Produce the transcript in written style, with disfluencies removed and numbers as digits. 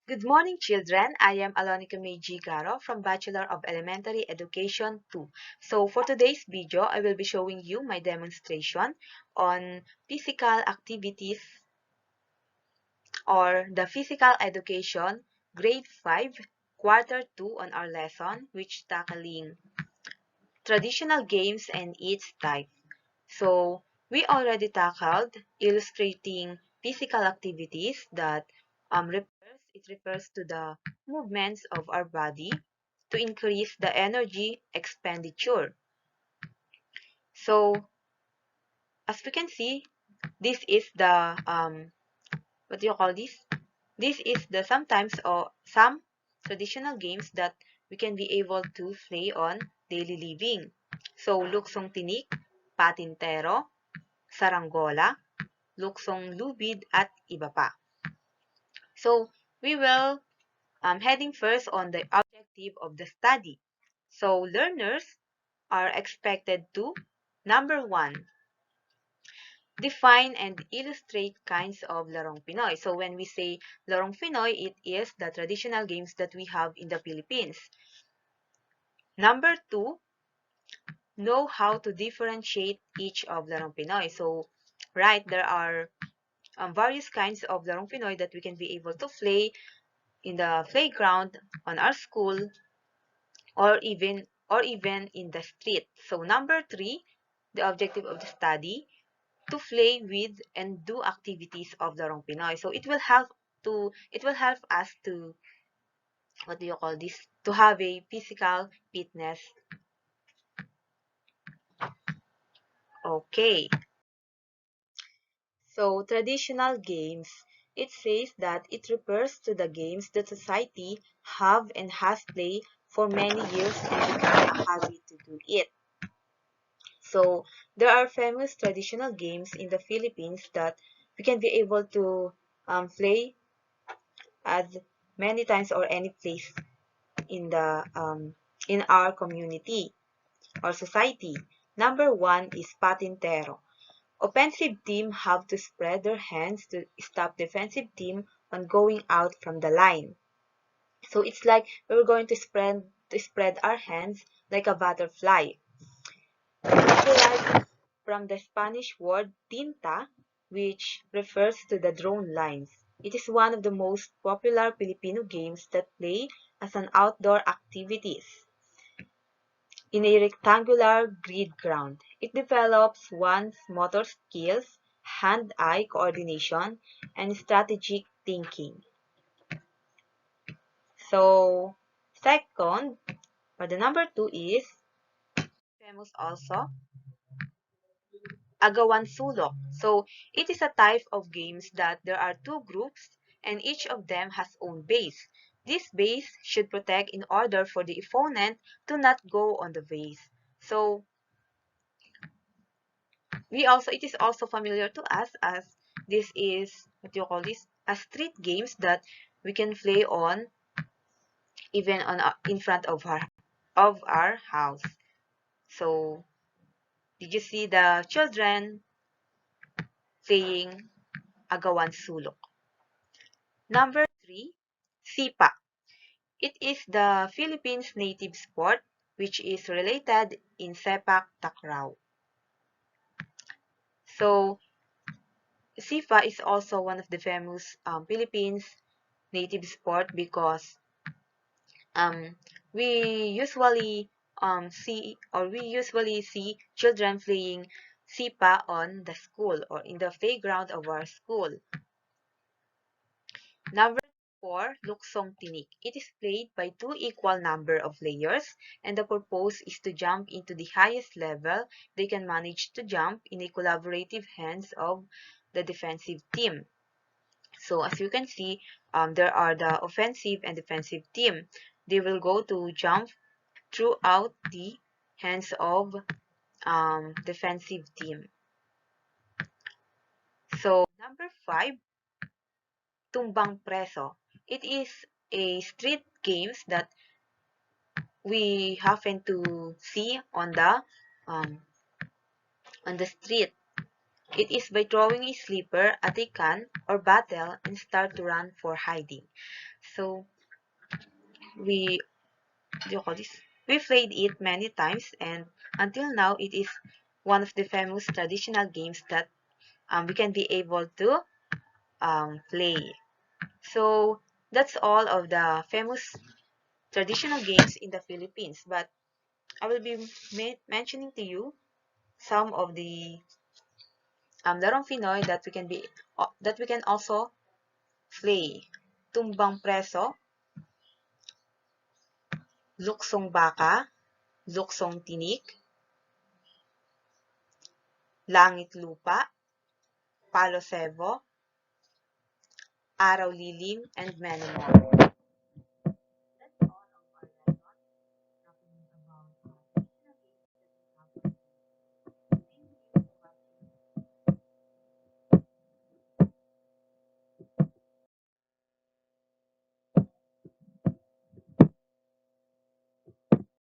Good morning, children. I am Alonica May G. Garo from Bachelor of Elementary Education 2. So for today's video, I will be showing you my demonstration on physical activities or the physical education grade 5 quarter 2 on our lesson, which tackling traditional games and its type. So we already tackled illustrating physical activities that refers to the movements of our body to increase the energy expenditure. So as we can see, this is the what do you call this? This is the sometimes or some traditional games that we can be able to play on daily living. So luksong tinik, patintero, saranggola, luksong lubid at iba pa. So we will heading first on the objective of the study. So learners are expected to, number one, define and illustrate kinds of larong Pinoy. So when we say larong Pinoy, it is the traditional games that we have in the Philippines. Number two, know how to differentiate each of larong Pinoy. So, right, there are various kinds of larong Pinoy that we can be able to play in the playground, on our school, or even in the street. So number three, the objective of the study, to play with and do activities of Larong Pinoy. So it will help us to, what do you call this, to have a physical fitness. Okay. So traditional games, it says that it refers to the games that society have and has played for many years and become a habit to do it. So there are famous traditional games in the Philippines that we can be able to play as many times or any place in the in our community or society. Number one is patintero. Offensive team have to spread their hands to stop defensive team on going out from the line. So it's like we're going to spread our hands like a butterfly. It derives from the Spanish word tinta, which refers to the drawn lines. It is one of the most popular Filipino games that play as an outdoor activities in a rectangular grid ground. It develops one's motor skills, hand-eye coordination, and strategic thinking. So, second, or the number two is famous also Agawan Sulok. So it is a type of games that there are two groups and each of them has own base. This base should protect in order for the opponent to not go on the base. So it is also familiar to us as this is, what do you call this, a street games that we can play on even on in front of our house. So did you see the children playing Agawan Sulok? Number three, Sipa. It is the Philippines' native sport, which is related in sepak takraw. So, Sipa is also one of the famous Philippines native sport because um, we usually see children playing Sipa on the school or in the playground of our school. Number four, luksong tinik. It is played by two equal number of players, and the purpose is to jump into the highest level they can manage to jump in a collaborative hands of the defensive team. So as you can see, there are the offensive and defensive team. They will go to jump throughout the hands of defensive team. So number five, tumbang preso. It is a street games that we happen to see um, on the street. It is by throwing a slipper at a can or bottle and start to run for hiding. So we do you call this? We played it many times, and until now it is one of the famous traditional games that we can be able to play. So that's all of the famous traditional games in the Philippines. But I will be mentioning to you some of the larong Pinoy that we can also play. Tumbang Preso, Luksong Baka, Luksong Tinik, Langit Lupa, Palo Sebo, Araw Lilim, and many more.